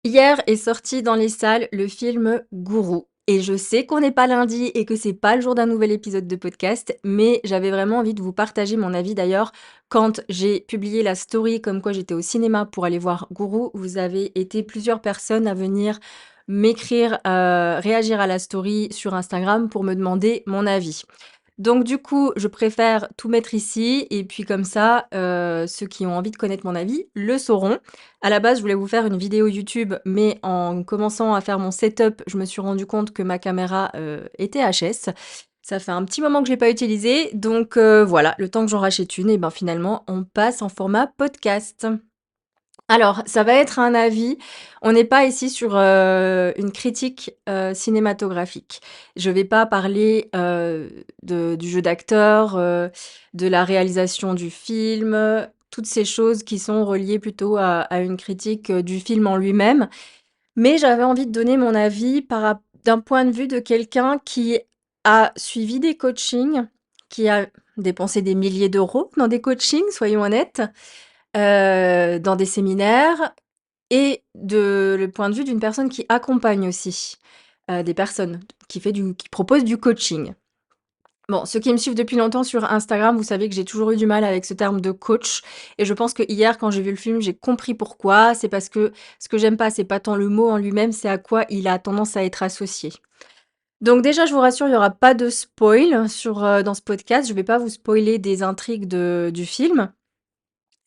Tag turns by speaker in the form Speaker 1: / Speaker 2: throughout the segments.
Speaker 1: Hier est sorti dans les salles le film Gourou. Et je sais qu'on n'est pas lundi et que c'est pas le jour d'un nouvel épisode de podcast, mais j'avais vraiment envie de vous partager mon avis. D'ailleurs, quand j'ai publié la story comme quoi j'étais au cinéma pour aller voir Gourou, vous avez été plusieurs personnes à venir m'écrire, réagir à la story sur Instagram pour me demander mon avis. Donc du coup, je préfère tout mettre ici et puis comme ça, ceux qui ont envie de connaître mon avis le sauront. À la base, je voulais vous faire une vidéo YouTube, mais en commençant à faire mon setup, je me suis rendu compte que ma caméra, était HS. Ça fait un petit moment que je l'ai pas utilisée, donc voilà, le temps que j'en rachète une et ben, finalement, on passe en format podcast. Alors, ça va être un avis. On n'est pas ici sur, une critique, cinématographique. Je vais pas parler, de du jeu d'acteur, de la réalisation du film, toutes ces choses qui sont reliées plutôt à une critique, du film en lui-même. Mais j'avais envie de donner mon avis d'un point de vue de quelqu'un qui a suivi des coachings, qui a dépensé des milliers d'euros dans des coachings, soyons honnêtes, dans des séminaires et de le point de vue d'une personne qui accompagne aussi, des personnes, qui propose du coaching. Bon, ceux qui me suivent depuis longtemps sur Instagram, vous savez que j'ai toujours eu du mal avec ce terme de coach et je pense que hier, quand j'ai vu le film, j'ai compris pourquoi. C'est parce que ce que j'aime pas, c'est pas tant le mot en lui-même, c'est à quoi il a tendance à être associé. Donc déjà, je vous rassure, il y aura pas de spoil dans ce podcast. Je vais pas vous spoiler des intrigues du film.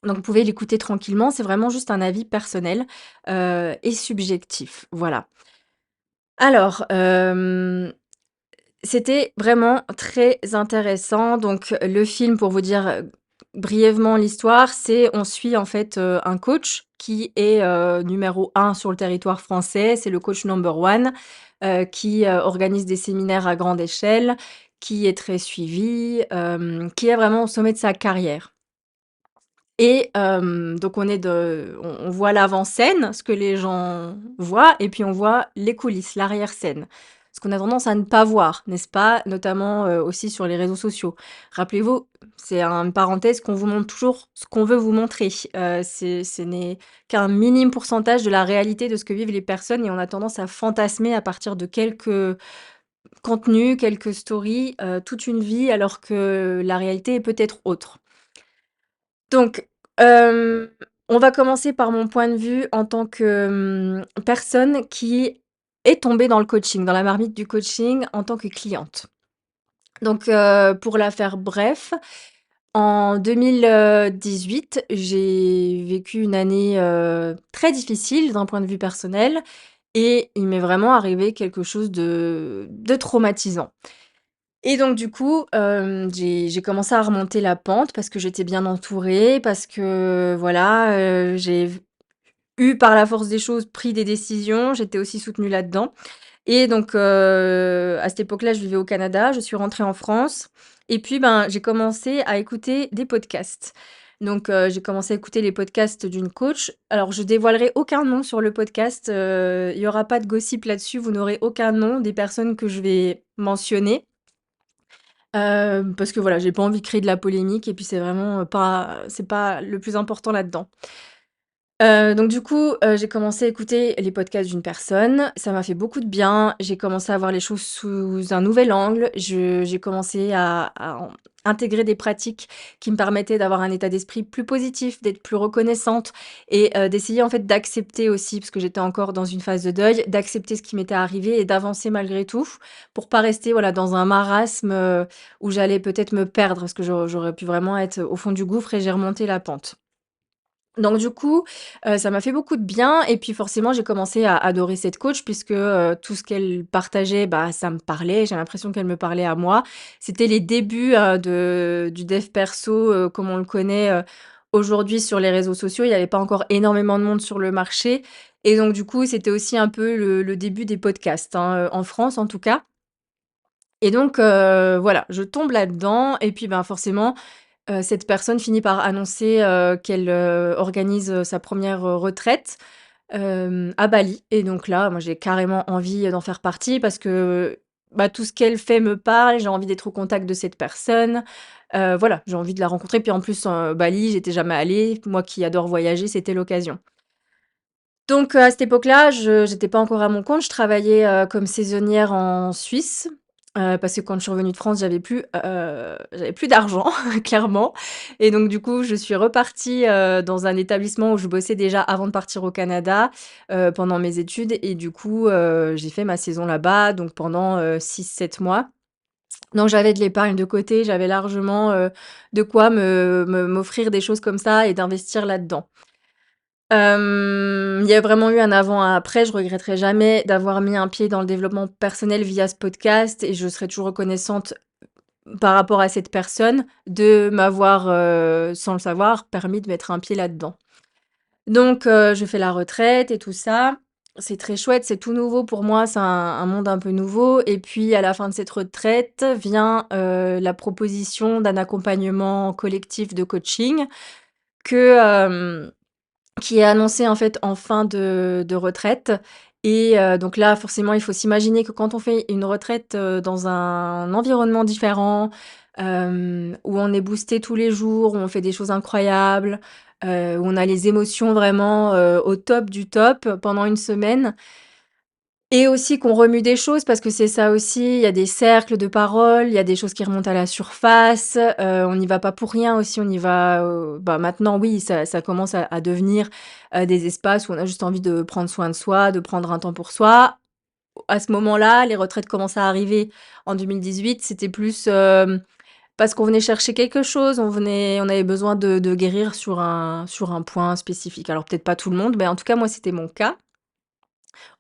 Speaker 1: Donc vous pouvez l'écouter tranquillement, c'est vraiment juste un avis personnel, et subjectif, voilà. Alors, c'était vraiment très intéressant. Donc le film, pour vous dire, brièvement l'histoire, c'est on suit en fait, un coach qui est, numéro 1 sur le territoire français. C'est le coach number one, qui, organise des séminaires à grande échelle, qui est très suivi, qui est vraiment au sommet de sa carrière. Et donc on voit l'avant-scène, ce que les gens voient et puis on voit les coulisses, l'arrière-scène. Ce qu'on a tendance à ne pas voir, n'est-ce pas? Notamment, aussi sur les réseaux sociaux. Rappelez-vous, c'est une parenthèse qu'on vous montre toujours ce qu'on veut vous montrer. Ce n'est qu'un minime pourcentage de la réalité de ce que vivent les personnes et on a tendance à fantasmer à partir de quelques contenus, quelques stories, toute une vie alors que la réalité est peut-être autre. Donc, hem, on va commencer par mon point de vue en tant que, personne qui est tombée dans le coaching, dans la marmite du coaching en tant que cliente. Donc, pour la faire bref, en 2018, j'ai vécu une année, très difficile d'un point de vue personnel et il m'est vraiment arrivé quelque chose de traumatisant. Et donc du coup, j'ai commencé à remonter la pente parce que j'étais bien entourée, parce que voilà, j'ai eu par la force des choses pris des décisions, j'étais aussi soutenue là-dedans et donc à cette époque-là, je vivais au Canada, je suis rentrée en France et puis, ben, j'ai commencé à écouter des podcasts. Donc j'ai commencé à écouter les podcasts d'une coach. Alors je dévoilerai aucun nom sur le podcast, il y aura pas de gossip là-dessus, vous n'aurez aucun nom des personnes que je vais mentionner. Parce que voilà, j'ai pas envie de créer de la polémique et puis c'est vraiment, c'est pas le plus important là-dedans. Donc du coup, j'ai commencé à écouter les podcasts d'une personne, ça m'a fait beaucoup de bien. J'ai commencé à voir les choses sous un nouvel angle. J'ai commencé à intégrer des pratiques qui me permettaient d'avoir un état d'esprit plus positif, d'être plus reconnaissante et d'essayer en fait d'accepter aussi, parce que j'étais encore dans une phase de deuil, d'accepter ce qui m'était arrivé et d'avancer malgré tout, pour pas rester voilà dans un marasme, où j'allais peut-être me perdre, parce que j'aurais pu vraiment être au fond du gouffre et j'ai remonté la pente. Donc du coup, ça m'a fait beaucoup de bien et puis forcément j'ai commencé à adorer cette coach puisque, tout ce qu'elle partageait, bah, ça me parlait. J'ai l'impression qu'elle me parlait à moi. C'était les débuts, du dev perso, comme on le connaît, aujourd'hui sur les réseaux sociaux. Il y avait pas encore énormément de monde sur le marché et donc du coup, c'était aussi un peu le début des podcasts, hein, en France en tout cas et donc voilà, je tombe là-dedans et puis, ben, forcément, cette personne finit par annoncer, qu'elle, organise, sa première re retraite, à Bali et donc là, moi, j'ai carrément envie, d'en faire partie parce que, bah, tout ce qu'elle fait me parle, j'ai envie d'être au contact de cette personne, voilà, j'ai envie de la rencontrer puis en plus, Bali, j'étais jamais allée. Moi qui adore voyager, c'était l'occasion. Donc, à cette époque-là, je j'étais pas encore à mon compte. Je travaillais, comme saisonnière en Suisse, parce que quand je suis revenue de France, j'avais plus d'argent clairement et donc du coup, je suis repartie, dans un établissement où je bossais déjà avant de partir au Canada, pendant mes études et du coup, j'ai fait ma saison là-bas donc pendant, 6-7 mois. Donc j'avais de l'épargne de côté, j'avais largement, de quoi m'offrir des choses comme ça et d'investir là-dedans. Il y a vraiment eu un avant, un après. Je regretterai jamais d'avoir mis un pied dans le développement personnel via ce podcast et je serai toujours reconnaissante par rapport à cette personne de m'avoir, sans le savoir, permis de mettre un pied là-dedans. Donc je fais la retraite et tout ça. C'est très chouette, c'est tout nouveau pour moi, c'est un monde un peu nouveau et puis à la fin de cette retraite vient, la proposition d'un accompagnement collectif de coaching que, qui est annoncé, en fait, en fin de retraite et donc là, forcément, il faut s'imaginer que quand on fait une retraite, dans un environnement différent, où on est boosté tous les jours, où on fait des choses incroyables, où on a les émotions vraiment, au top du top pendant une semaine et aussi qu'on remue des choses parce que c'est ça aussi, il y a des cercles de parole, il y a des choses qui remontent à la surface, on n'y va pas pour rien aussi, on y va, bah, maintenant oui, ça commence à devenir, des espaces où on a juste envie de prendre soin de soi, de prendre un temps pour soi. À ce moment-là, les retraites commencent à arriver en 2018, c'était plus, parce qu'on venait chercher quelque chose, on avait besoin de guérir sur un point spécifique. Alors peut-être pas tout le monde, mais en tout cas moi c'était mon cas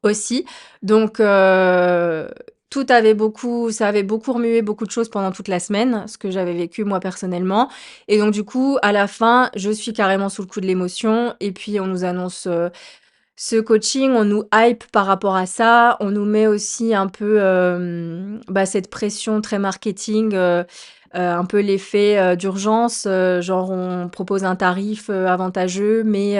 Speaker 1: aussi. Donc tout avait beaucoup ça avait beaucoup remué beaucoup de choses pendant toute la semaine, ce que j'avais vécu moi personnellement et donc du coup, à la fin, je suis carrément sous le coup de l'émotion et puis on nous annonce, ce coaching, on nous hype par rapport à ça, on nous met aussi un peu, bah, cette pression très marketing, un peu l'effet, d'urgence, genre on propose un tarif, avantageux mais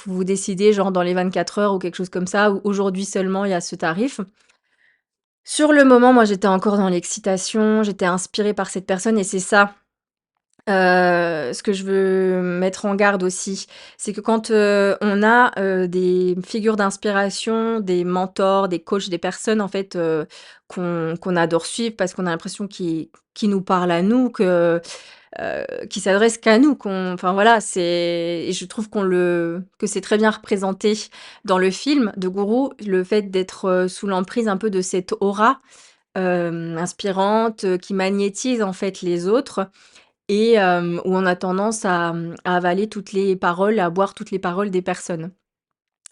Speaker 1: vous décidez genre dans les 24 heures ou quelque chose comme ça ou aujourd'hui seulement il y a ce tarif. Sur le moment, moi j'étais encore dans l'excitation, j'étais inspirée par cette personne et c'est ça, ce que je veux mettre en garde aussi, c'est que quand, on a, des figures d'inspiration, des mentors, des coachs, des personnes en fait, qu'on adore suivre parce qu'on a l'impression qu'ils nous parlent à nous, qui s'adressent qu'à nous, enfin voilà, c'est et je trouve que c'est très bien représenté dans le film de Gourou, le fait d'être, sous l'emprise un peu de cette aura, inspirante, qui magnétise en fait les autres et où on a tendance à avaler toutes les paroles, à boire toutes les paroles des personnes.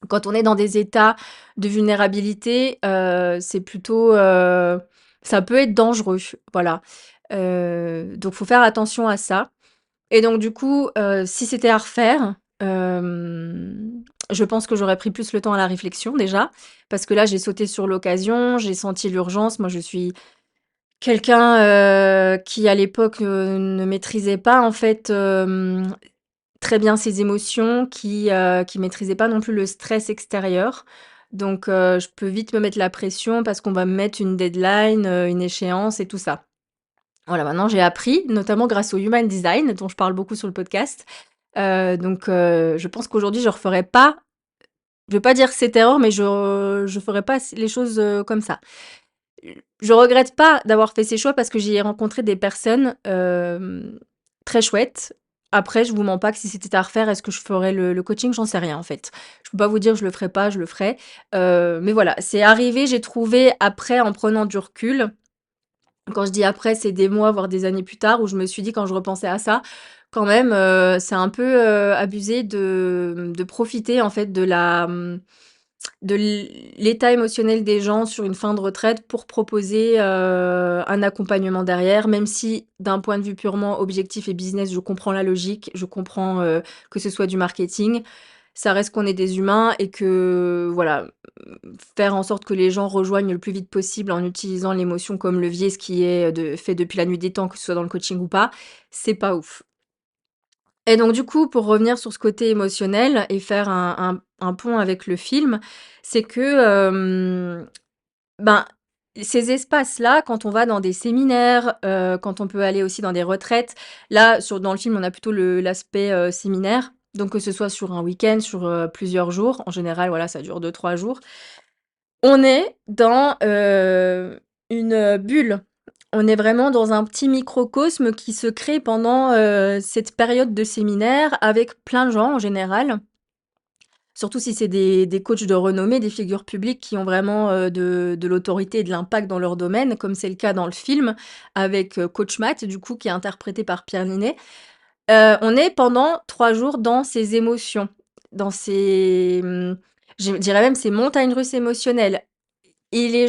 Speaker 1: Quand on est dans des états de vulnérabilité, c'est plutôt, ça peut être dangereux, voilà. Donc faut faire attention à ça et donc du coup, si c'était à refaire, je pense que j'aurais pris plus le temps à la réflexion déjà, parce que là, j'ai sauté sur l'occasion, j'ai senti l'urgence. Moi, je suis quelqu'un, qui à l'époque, ne maîtrisait pas en fait, très bien ses émotions, qui maîtrisait pas non plus le stress extérieur. Donc je peux vite me mettre la pression parce qu'on va me mettre une deadline, une échéance et tout ça. Voilà, maintenant j'ai appris, notamment grâce au human design dont je parle beaucoup sur le podcast. Donc je pense qu'aujourd'hui je vais pas dire cette erreur, mais je ferai pas les choses, comme ça. Je regrette pas d'avoir fait ces choix parce que j'y ai rencontré des personnes, très chouettes. Après, je vous mens pas que si c'était à refaire, est-ce que je ferais le coaching? J'en sais rien, en fait. Je peux pas vous dire: «Je le ferai pas», je le ferai. Mais voilà, c'est arrivé, j'ai trouvé après en prenant du recul. Quand je dis après, c'est des mois, voire des années plus tard où je me suis dit quand je repensais à ça, quand même, c'est un peu, abusé de profiter en fait de l'état émotionnel des gens sur une fin de retraite pour proposer, un accompagnement derrière, même si d'un point de vue purement objectif et business, je comprends la logique, je comprends, que ce soit du marketing. Ça reste qu'on est des humains et que voilà, faire en sorte que les gens rejoignent le plus vite possible en utilisant l'émotion comme levier, ce qui est, fait depuis la nuit des temps, que ce soit dans le coaching ou pas, c'est pas ouf. Et donc du coup, pour revenir sur ce côté émotionnel et faire un pont avec le film, c'est que, ben, ces espaces-là, quand on va dans des séminaires, quand on peut aller aussi dans des retraites, là, dans le film, on a plutôt l'aspect, séminaire. Donc que ce soit sur un week-end, sur, plusieurs jours, en général, voilà, ça dure 2-3 jours. On est dans, une, bulle. On est vraiment dans un petit microcosme qui se crée pendant, cette période de séminaire avec plein de gens en général. Surtout si c'est des coachs de renommée, des figures publiques qui ont vraiment, de l'autorité et de l'impact dans leur domaine, comme c'est le cas dans le film avec, Coach Matt, du coup, qui est interprété par Pierre Niney. On est pendant 3 jours dans ces émotions, dans ces, je dirais même ces montagnes russes émotionnelles. Et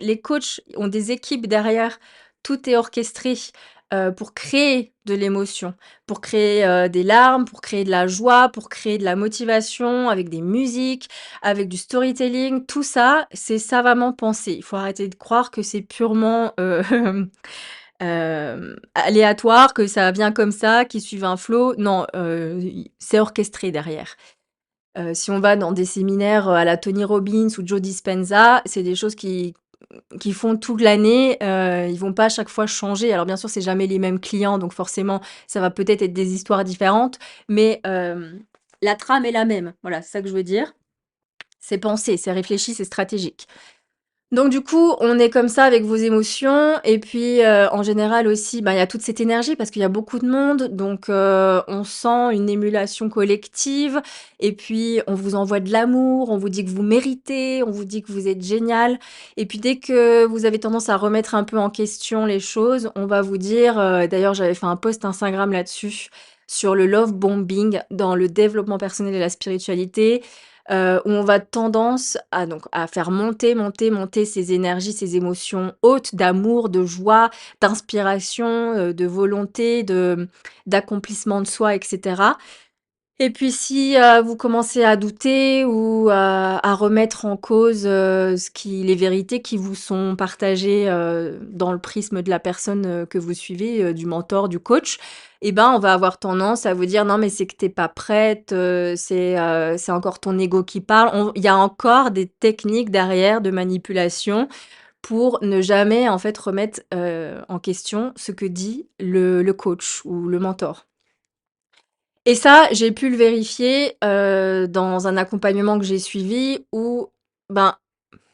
Speaker 1: les coachs ont des équipes derrière, tout est orchestré, pour créer de l'émotion, pour créer, des larmes, pour créer de la joie, pour créer de la motivation avec des musiques, avec du storytelling. Tout ça, c'est savamment pensé. Il faut arrêter de croire que c'est purement, aléatoire, que ça vient comme ça, qu'ils suivent un flow. Non, i c'est orchestré derrière. Si on va dans des séminaires, à la Tony Robbins ou Joe Dispenza, c'est des choses qui font toute l'année, ils vont pas à chaque fois changer. Alors bien sûr, c'est jamais les mêmes clients, donc forcément, ça va peut-être être des histoires différentes, mais la trame est la même. Voilà, c'est ça que je veux dire. C'est pensé, c'est réfléchi, c'est stratégique. Donc du coup, on est comme ça avec vos émotions et puis, en général aussi, bah, il y a toute cette énergie parce qu'il y a beaucoup de monde donc on sent une émulation collective et puis on vous envoie de l'amour, on vous dit que vous méritez, on vous dit que vous êtes génial et puis dès que vous avez tendance à remettre un peu en question les choses, on va vous dire, d'ailleurs j'avais fait un post Instagram là-dessus, sur le love bombing dans le développement personnel et la spiritualité. Où on va tendance à faire monter, monter, monter ces énergies, ces émotions hautes d'amour, de joie, d'inspiration, de volonté, d'accomplissement de soi et cetera. Et puis si, vous commencez à douter ou à remettre en cause, les vérités qui vous sont partagées, dans le prisme de la personne, que vous suivez, du mentor, du coach, et ben, on va avoir tendance à vous dire: «Non mais c'est que t'es pas prête, c'est encore ton ego qui parle». On Il y a encore des techniques derrière de manipulation pour ne jamais, en fait, remettre, en question ce que dit le coach ou le mentor. Et ça, j'ai pu le vérifier, dans un accompagnement que j'ai suivi où, ben,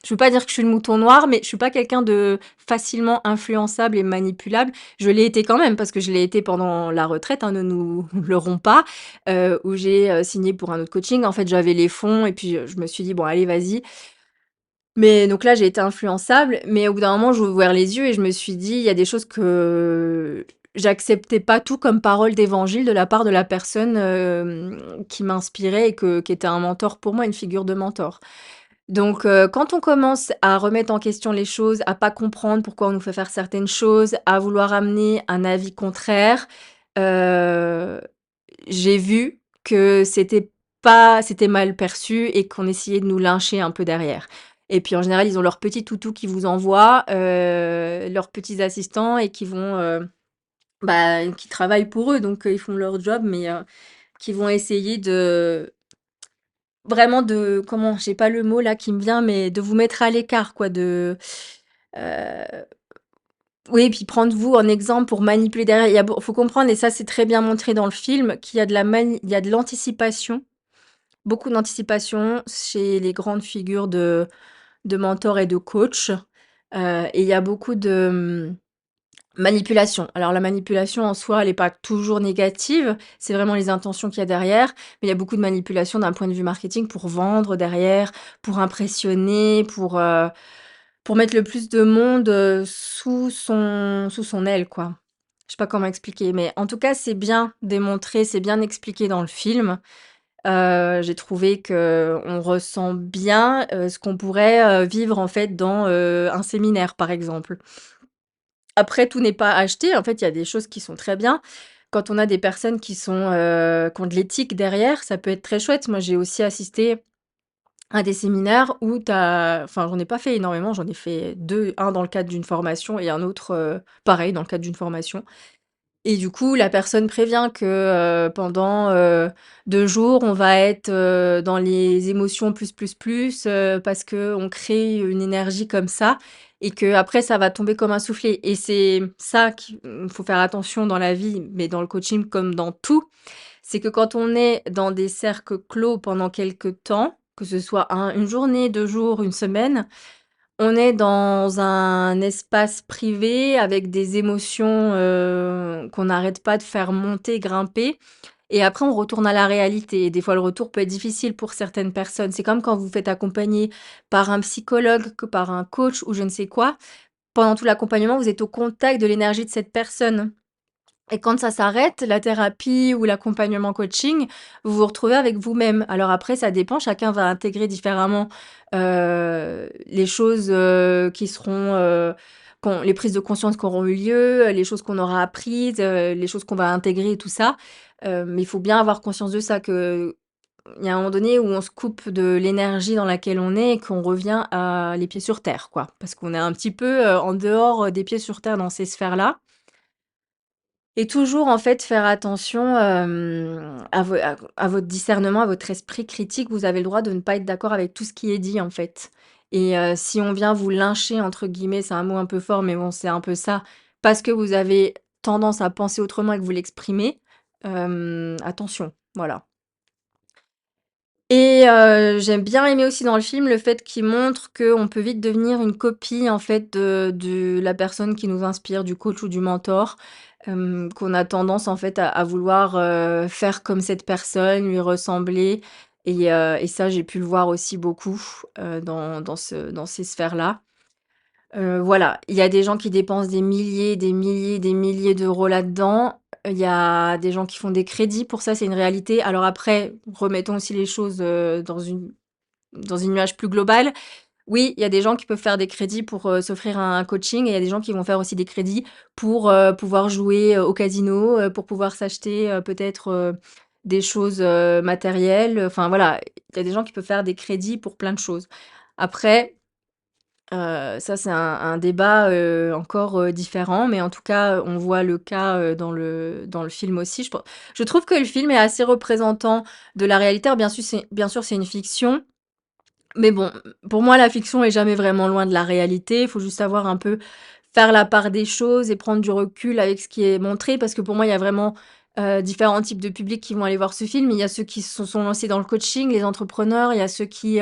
Speaker 1: je veux pas dire que je suis le mouton noir, mais je suis pas quelqu'un de facilement influençable et manipulable. Je l'ai été quand même parce que je l'ai été pendant la retraite, hein, ne nous leurrons pas, où j'ai, signé pour un autre coaching. En fait, j'avais les fonds et puis, je me suis dit: «Bon allez, vas-y». Mais donc là, j'ai été influençable, mais au bout d'un moment, j'ai ouvert les yeux et je me suis dit: «Il y a des choses que j'acceptais pas tout comme parole d'évangile de la part de la personne, qui m'inspirait et qui était un mentor pour moi, une figure de mentor». Donc quand on commence à remettre en question les choses, à pas comprendre pourquoi on nous fait faire certaines choses, à vouloir amener un avis contraire, heu, j'ai vu que c'était mal perçu et qu'on essayait de nous lyncher un peu derrière. Et puis en général, ils ont leurs petits toutous qui vous envoient, leurs petits assistants et qui vont, bah, qui travaillent pour eux, donc ils font leur job, mais qui vont essayer de vraiment de comment? J'ai pas le mot là qui me vient, mais de vous mettre à l'écart quoi, heu, oui, puis prendre vous en exemple pour manipuler derrière. Faut comprendre et ça c'est très bien montré dans le film, qu'il y a il y a de l'anticipation, beaucoup d'anticipation chez les grandes figures de mentors et de coachs, et il y a beaucoup de, manipulation. Alors la manipulation en soi, elle est pas toujours négative, c'est vraiment les intentions qu'il y a derrière, mais il y a beaucoup de manipulation d'un point de vue marketing pour vendre derrière, pour impressionner, pour mettre le plus de monde, sous son aile, quoi. Je sais pas comment expliquer, mais en tout cas, c'est bien démontré, c'est bien expliqué dans le film. J'ai trouvé que on ressent bien, ce qu'on pourrait, vivre en fait dans, un séminaire, par exemple. Après, tout n'est pas acheté. En fait, il y a des choses qui sont très bien. Quand on a des personnes qui ont de l'éthique derrière, ça peut être très chouette. Moi, j'ai aussi assisté à des séminaires où j'en ai pas fait énormément, j'en ai fait 2, un dans le cadre d'une formation et un autre, pareil dans le cadre d'une formation. Et du coup, la personne prévient que, pendant, 2 jours, on va être, dans les émotions plus, plus, plus, parce qu'on crée une énergie comme ça et que après ça va tomber comme un soufflet et c'est ça qu'il faut faire attention dans la vie, mais dans le coaching comme dans tout, c'est que quand on est dans des cercles clos pendant quelque temps, que ce soit une journée, 2 jours, une semaine, on est dans un espace privé avec des émotions, qu'on n'arrête pas de faire monter, grimper et après on retourne à la réalité et des fois le retour peut être difficile pour certaines personnes. C'est comme quand vous faites accompagner par un psychologue, que par un coach ou je ne sais quoi. Pendant tout l'accompagnement, vous êtes au contact de l'énergie de cette personne. Et quand ça s'arrête, la thérapie ou l'accompagnement coaching, vous vous retrouvez avec vous-même. Alors après, ça dépend, chacun va intégrer différemment, les choses, qui seront, qu'on les prises de conscience qui auront eu lieu, les choses qu'on aura apprises, les choses qu'on va intégrer et tout ça. Mais il faut bien avoir conscience de ça, qu'il y a un moment donné où on se coupe de l'énergie dans laquelle on est et qu'on revient à les pieds sur terre, quoi. Parce qu'on est un petit peu, en dehors, des pieds sur terre dans ces sphères-là. Et toujours, en fait, faire attention, à votre discernement, à votre esprit critique. Vous avez le droit de ne pas être d'accord avec tout ce qui est dit, en fait. Et si on vient vous «lyncher» entre guillemets, c'est un mot un peu fort, mais bon, c'est un peu ça, parce que vous avez tendance à penser autrement et que vous l'exprimez, attention, voilà. Et j'aime bien aimer aussi dans le film le fait qu'il montre qu'on peut vite devenir une copie en fait de la personne qui nous inspire, du coach ou du mentor, qu'on a tendance en fait à vouloir, faire comme cette personne, lui ressembler et ça j'ai pu le voir aussi beaucoup, dans ces sphères-là. Voilà, il y a des gens qui dépensent des milliers, des milliers, des milliers d'euros là-dedans. Il y a des gens qui font des crédits pour ça, c'est une réalité. Alors après, remettons aussi les choses, dans une image plus globale. Oui, il y a des gens qui peuvent faire des crédits pour, s'offrir un coaching et il y a des gens qui vont faire aussi des crédits pour, pouvoir jouer, au casino, pour pouvoir s'acheter, peut-être, des choses, matérielles, enfin voilà. Il y a des gens qui peuvent faire des crédits pour plein de choses. Après, ça, c'est un débat, encore, différent, mais en tout cas, on voit le cas, dans le film aussi. Je trouve que le film est assez représentant de la réalité. Alors bien sûr, c'est une fiction, mais bon, pour moi, la fiction est jamais vraiment loin de la réalité. Il faut juste savoir un peu faire la part des choses et prendre du recul avec ce qui est montré. Parce que pour moi, il y a vraiment, différents types de publics qui vont aller voir ce film. Il y a ceux qui se sont lancés dans le coaching, les entrepreneurs. Il y a ceux qui,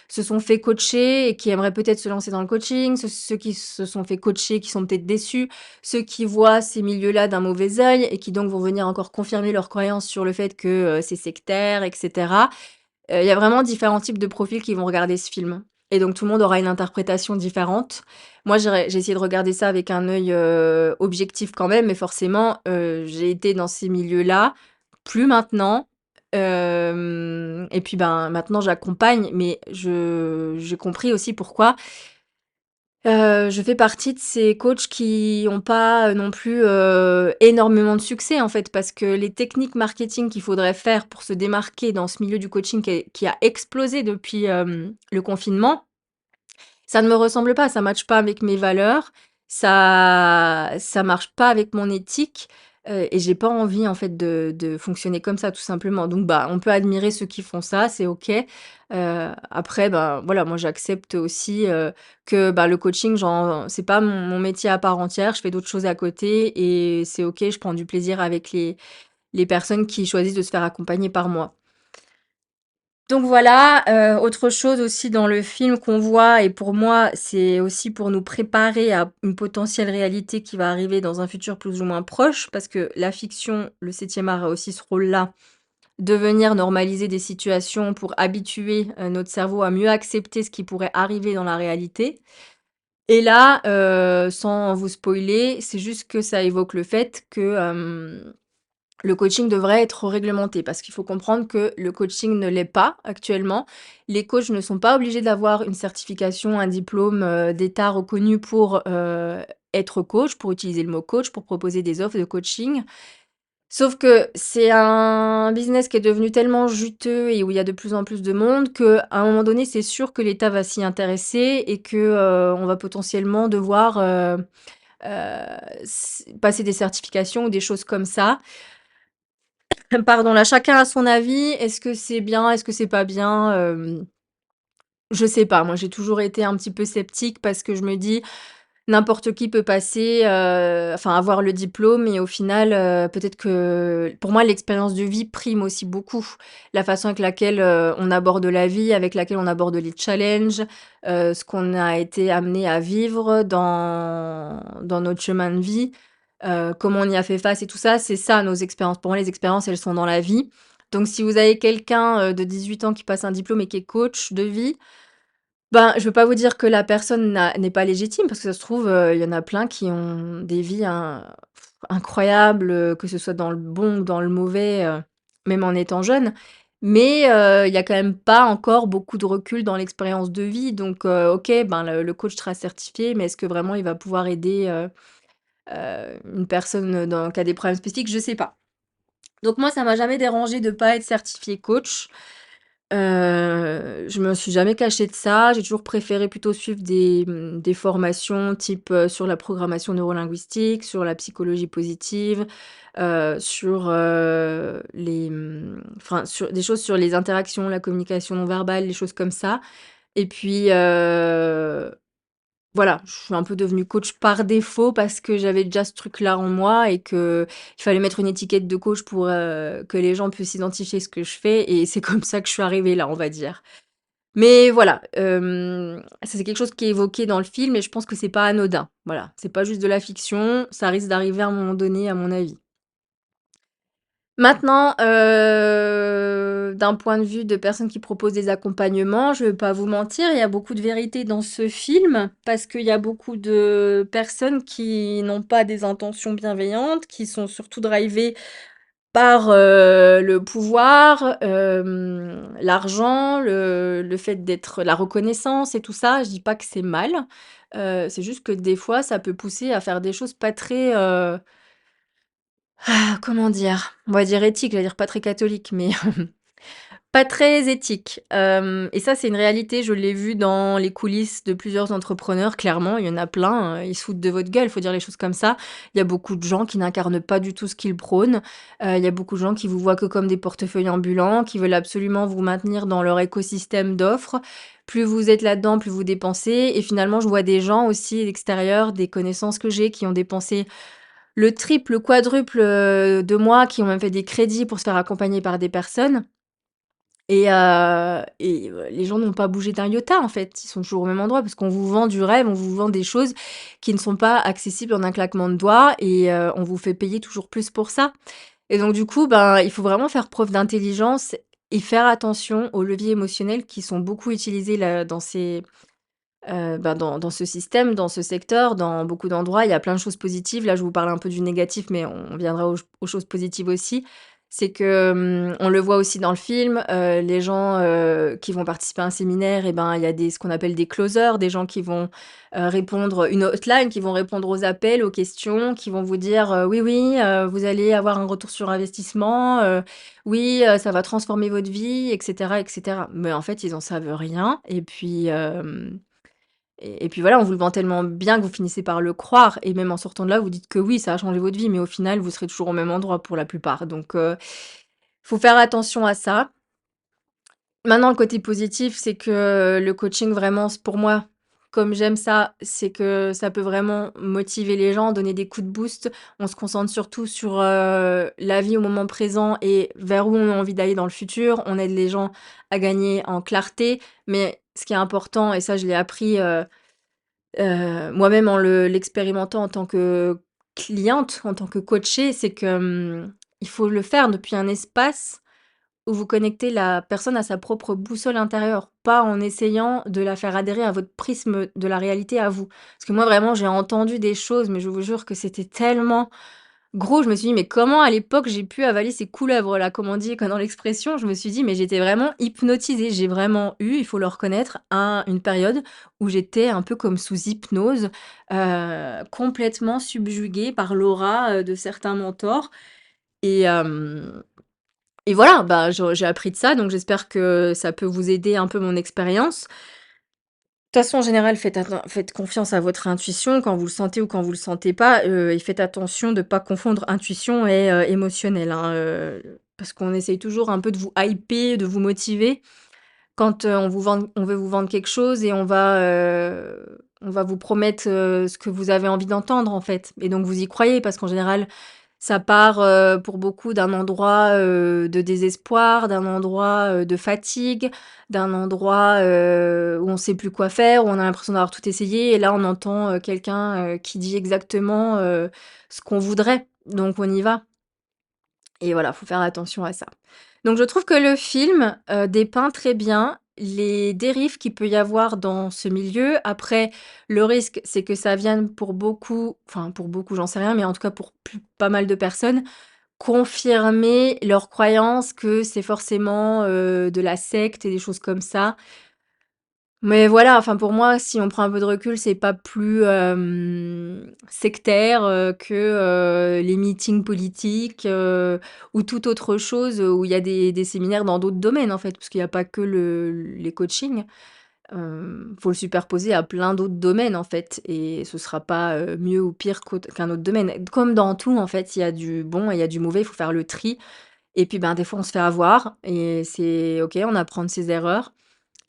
Speaker 1: se sont fait coacher et qui aimeraient peut-être se lancer dans le coaching. Ceux qui se sont fait coacher, qui sont peut-être déçus. Ceux qui voient ces milieux-là d'un mauvais œil et qui donc vont venir encore confirmer leurs croyances sur le fait que, c'est sectaire et cetera. Il y a vraiment différents types de profils qui vont regarder ce film et donc tout le monde aura une interprétation différente. Moi, j'ai essayé de regarder ça avec un œil, objectif quand même, mais forcément, j'ai été dans ces milieux-là, plus maintenant, et puis, ben, maintenant j'accompagne, mais j'ai compris aussi pourquoi. Je fais partie de ces coachs qui ont pas, non plus, énormément de succès, en fait, parce que les techniques marketing qu'il faudrait faire pour se démarquer dans ce milieu du coaching qui a explosé depuis, le confinement, ça ne me ressemble pas, ça matche pas avec mes valeurs, ça marche pas avec mon éthique, et j'ai pas envie en fait de fonctionner comme ça tout simplement. Donc bah, on peut admirer ceux qui font ça, c'est OK. Après, ben, voilà, moi j'accepte aussi, que, bah, le coaching, c'est pas mon métier à part entière, je fais d'autres choses à côté et c'est OK, je prends du plaisir avec les personnes qui choisissent de se faire accompagner par moi. Donc voilà, autre chose aussi dans le film qu'on voit et pour moi, c'est aussi pour nous préparer à une potentielle réalité qui va arriver dans un futur plus ou moins proche, parce que la fiction, le 7e art a aussi ce rôle-là, de venir normaliser des situations pour habituer, notre cerveau à mieux accepter ce qui pourrait arriver dans la réalité. Et là, sans vous spoiler, c'est juste que ça évoque le fait que, le coaching devrait être réglementé parce qu'il faut comprendre que le coaching ne l'est pas actuellement. Les coachs ne sont pas obligés d'avoir une certification, un diplôme, d'État reconnu pour, être coach, pour utiliser le mot coach, pour proposer des offres de coaching. Sauf que c'est un business qui est devenu tellement juteux et où il y a de plus en plus de monde qu'à un moment donné, c'est sûr que l'État va s'y intéresser et que, on va potentiellement devoir, passer des certifications ou des choses comme ça. Pardon, là, chacun a son avis. Est-ce que c'est bien? Est-ce que c'est pas bien? Je sais pas. Moi, j'ai toujours été un petit peu sceptique parce que je me dis: N'importe qui peut passer, enfin avoir le diplôme et au final, peut-être que pour moi l'expérience de vie prime aussi beaucoup. La façon avec laquelle, on aborde la vie, avec laquelle on aborde les challenges, ce qu'on a été amené à vivre dans notre chemin de vie, comment on y a fait face et tout ça, c'est ça nos expériences. Pour moi les expériences, elles sont dans la vie. Donc si vous avez quelqu'un, de 18 ans qui passe un diplôme et qui est coach de vie, ben, je veux pas vous dire que la personne n'est pas légitime parce que ça se trouve, il y en a plein qui ont des vies incroyables, que ce soit dans le bon ou dans le mauvais, même en étant jeune. Mais, il y a quand même pas encore beaucoup de recul dans l'expérience de vie donc, OK, ben, le coach sera certifié, mais est-ce que vraiment il va pouvoir aider, une personne, qui a des problèmes spécifiques? Je sais pas. Donc moi, ça m'a jamais dérangé de pas être certifiée coach. Je me suis jamais cachée de ça. J'ai toujours préféré plutôt suivre des formations type, sur la programmation neurolinguistique, sur la psychologie positive, sur, enfin sur des choses sur les interactions, la communication non verbale, les choses comme ça et puis, voilà, je suis un peu devenue coach par défaut parce que j'avais déjà ce truc-là en moi et qu'il fallait mettre une étiquette de coach pour, que les gens puissent identifier ce que je fais et c'est comme ça que je suis arrivée là, on va dire. Mais voilà, ça c'est quelque chose qui est évoqué dans le film et je pense que c'est pas anodin. Voilà, c'est pas juste de la fiction, ça risque d'arriver à un moment donné, à mon avis. Maintenant, d'un point de vue de personnes qui proposent des accompagnements, je vais pas vous mentir, il y a beaucoup de vérité dans ce film, parce qu'il y a beaucoup de personnes qui n'ont pas des intentions bienveillantes, qui sont surtout drivées par, le pouvoir, l'argent, le fait d'être la reconnaissance et tout ça. Je dis pas que c'est mal, c'est juste que des fois, ça peut pousser à faire des choses pas très, comment dire? On va dire éthique, j'allais dire pas très catholique, mais pas très éthique. Et ça, c'est une réalité, je l'ai vu dans les coulisses de plusieurs entrepreneurs, clairement, il y en a plein, ils se foutent de votre gueule, faut dire les choses comme ça. Il y a beaucoup de gens qui n'incarnent pas du tout ce qu'ils prônent. Il y a beaucoup de gens qui vous voient que comme des portefeuilles ambulants, qui veulent absolument vous maintenir dans leur écosystème d'offres. Plus vous êtes là-dedans, plus vous dépensez et finalement, je vois des gens aussi à l'extérieur, des connaissances que j'ai qui ont dépensé le triple, le quadruple, de moi, qui ont même fait des crédits pour se faire accompagner par des personnes les gens n'ont pas bougé d'un iota, en fait. Ils sont toujours au même endroit parce qu'on vous vend du rêve, on vous vend des choses qui ne sont pas accessibles en un claquement de doigts et on vous fait payer toujours plus pour ça et donc du coup, ben, il faut vraiment faire preuve d'intelligence et faire attention aux leviers émotionnels qui sont beaucoup utilisés là dans ces ben, dans ce système, dans ce secteur, dans beaucoup d'endroits, il y a plein de choses positives. Là, je vous parle un peu du négatif, mais on viendra aux choses positives aussi. C'est que, on le voit aussi dans le film, les gens, qui vont participer à un séminaire et ben, il y a ce qu'on appelle des closers, des gens qui vont, répondre une hotline, qui vont répondre aux appels, aux questions, qui vont vous dire, «Oui, oui, vous allez avoir un retour sur investissement, oui, ça va transformer votre vie» et cetera et cetera. Mais en fait, ils en savent rien et puis, et puis voilà, on vous le vend tellement bien que vous finissez par le croire et même en sortant de là, vous dites que oui, ça a changé votre vie, mais au final, vous serez toujours au même endroit pour la plupart. Donc, faut faire attention à ça. Maintenant, le côté positif, c'est que le coaching vraiment, pour moi, comme j'aime ça, c'est que ça peut vraiment motiver les gens, donner des coups de boost. On se concentre surtout sur, la vie au moment présent et vers où on a envie d'aller dans le futur. On aide les gens à gagner en clarté, mais ce qui est important et ça je l'ai appris, moi-même en l'expérimentant en tant que cliente, en tant que coachée, c'est que, il faut le faire depuis un espace où vous connectez la personne à sa propre boussole intérieure, pas en essayant de la faire adhérer à votre prisme de la réalité à vous. Parce que moi vraiment j'ai entendu des choses, mais je vous jure que c'était tellement gros, je me suis dit: «Mais comment à l'époque j'ai pu avaler ces couleuvres-là?» comme on dit, comme dans l'expression. Je me suis dit: «Mais j'étais vraiment hypnotisée». J'ai vraiment eu, il faut le reconnaître, une période où j'étais un peu comme sous hypnose, complètement subjuguée par l'aura, de certains mentors et hem et voilà, bah, j'ai appris de ça, donc j'espère que ça peut vous aider un peu mon expérience. De toute façon, en général, faites confiance à votre intuition quand vous le sentez ou quand vous le sentez pas, et faites attention de pas confondre intuition et émotionnel, hein, parce qu'on essaye toujours un peu de vous hyper, de vous motiver, quand, on veut vous vendre quelque chose et on va vous promettre, ce que vous avez envie d'entendre, en fait et donc vous y croyez parce qu'en général, ça part, pour beaucoup d'un endroit, de désespoir, d'un endroit, de fatigue, d'un endroit, où on sait plus quoi faire, où on a l'impression d'avoir tout essayé et là, on entend, quelqu'un, qui dit exactement, ce qu'on voudrait, donc on y va et voilà, faut faire attention à ça. Donc je trouve que le film, dépeint très bien les dérives qu'il peut y avoir dans ce milieu. Après, le risque, c'est que ça vienne pour beaucoup enfin pour beaucoup, j'en sais rien, mais en tout cas pour pas mal de personnes, confirmer leur croyance que c'est forcément, de la secte et des choses comme ça. Mais voilà, enfin pour moi, si on prend un peu de recul, c'est pas plus, sectaire, que, les meetings politiques, ou toute autre chose, où il y a des séminaires dans d'autres domaines, en fait, parce qu'il y a pas que les coachings. Faut le superposer à plein d'autres domaines, en fait et ce sera pas, mieux ou pire qu'un autre domaine. Comme dans tout, en fait, il y a du bon et il y a du mauvais, il faut faire le tri et puis, ben, des fois, on se fait avoir et c'est OK, on apprend de ses erreurs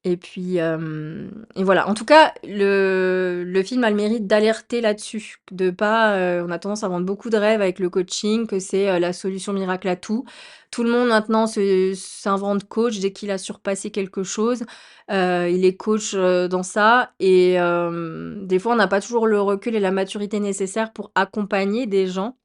Speaker 1: et puis, et voilà. En tout cas, le film a le mérite d'alerter là-dessus, de pas, on a tendance à vendre beaucoup de rêves avec le coaching, que c'est, la solution miracle à tout. Tout le monde maintenant se s'invente coach dès qu'il a surpassé quelque chose, il est coach, dans ça et des fois, on n'a pas toujours le recul et la maturité nécessaire pour accompagner des gens.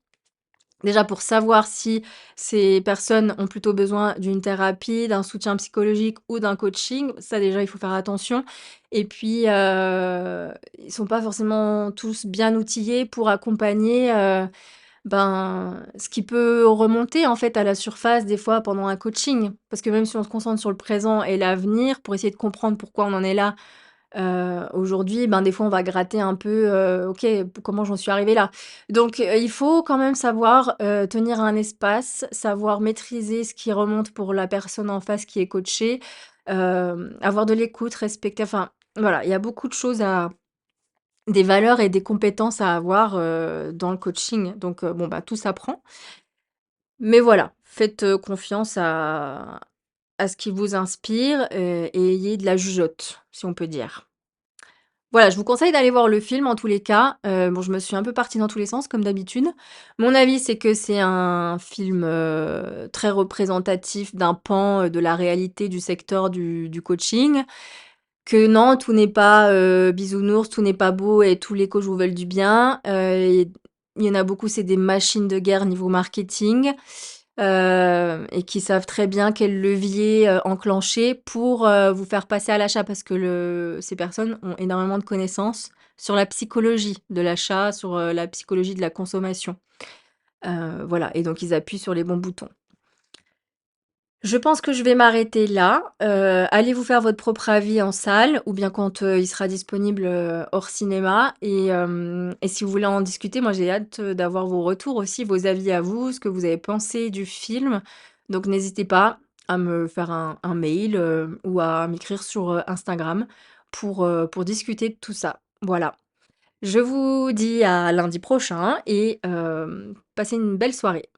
Speaker 1: Déjà pour savoir si ces personnes ont plutôt besoin d'une thérapie, d'un soutien psychologique ou d'un coaching, ça déjà il faut faire attention et puis, ils sont pas forcément tous bien outillés pour accompagner, ben, ce qui peut remonter en fait à la surface des fois pendant un coaching. Parce que même si on se concentre sur le présent et l'avenir pour essayer de comprendre pourquoi on en est là, aujourd'hui, ben, des fois, on va gratter un peu, OK, comment j'en suis arrivée là? Donc, il faut quand même savoir, tenir un espace, savoir maîtriser ce qui remonte pour la personne en face qui est coachée, avoir de l'écoute, respecter enfin, voilà, il y a beaucoup de choses à des valeurs et des compétences à avoir, dans le coaching. Donc, bon, bah, tout s'apprend. Mais voilà, faites, confiance à ce qui vous inspire, et ayez de la jugeote, si on peut dire. Voilà, je vous conseille d'aller voir le film en tous les cas. Bon, je me suis un peu partie dans tous les sens comme d'habitude. Mon avis, c'est que c'est un film, très représentatif d'un pan, de la réalité du secteur du coaching. Que non, tout n'est pas, bisounours, tout n'est pas beau et tous les coachs vous veulent du bien. Et il y en a beaucoup, c'est des machines de guerre niveau marketing. Et qui savent très bien quel levier, enclencher pour, vous faire passer à l'achat parce que ces personnes ont énormément de connaissances sur la psychologie de l'achat, sur, la psychologie de la consommation. Voilà et donc ils appuient sur les bons boutons. Je pense que je vais m'arrêter là. Allez vous faire votre propre avis en salle ou bien quand, il sera disponible, hors cinéma et si vous voulez en discuter, moi j'ai hâte, d'avoir vos retours aussi, vos avis à vous, ce que vous avez pensé du film. Donc n'hésitez pas à me faire un mail, ou à m'écrire sur, Instagram pour discuter de tout ça. Voilà. Je vous dis à lundi prochain et passez une belle soirée.